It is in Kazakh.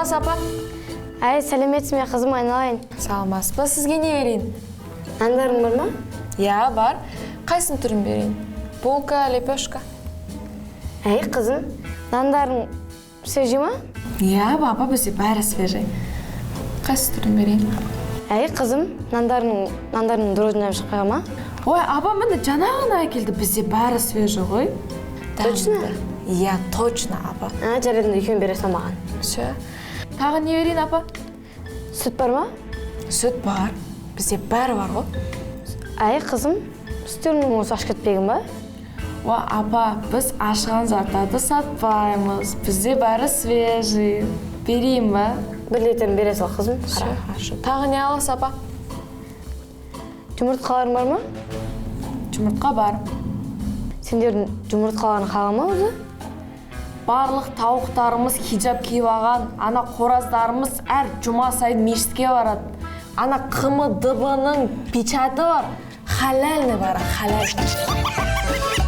аласыз, апа? Ай, сәлеметсің бе, қызым, айналайын. Саламатсыз ба? Сізге не берейін? Нандарың бар ма? Я, бар. Қайсын түрін берейін? Булка, лепешка? Ай, қызым, нандарың свежий ма? Я, папа, бізде бәрі свежий. Қайсы түрін берейін? Ай, қызым, нандарың дрожжинамен шықпай ма? Ой, апа, міне жаңа ғана әкелді, бізде бәрі свежий ғой. Точно? Я, точно, апа. Жарайды, екеуін бересің маған. Все. Тағы не берейін, апа? Сүт бар ма? Сүт бар. Бізде бәрі бар ғой. Ай, қызым, сүттеріңнің осы ашып кетпеген ба? Ой, апа, біз ашқан заттарды сатпаймыз. Бізде бәрі свежий. Берейін ба? 1 литрін бере сал, қызым. Хорошо. Тағы не аласыз, апа? Жұмыртқаларың бар ма? Жұмыртқа бар. Сендердің жұмыртқаларын қалған ма өзі? Барлық тауықтарымыз хиджаб киіп алған, ана қораздарымыз әр жұма сайын мешітке барады. Ана қымы дыбының печаты бар. Халяльный бар, халяль.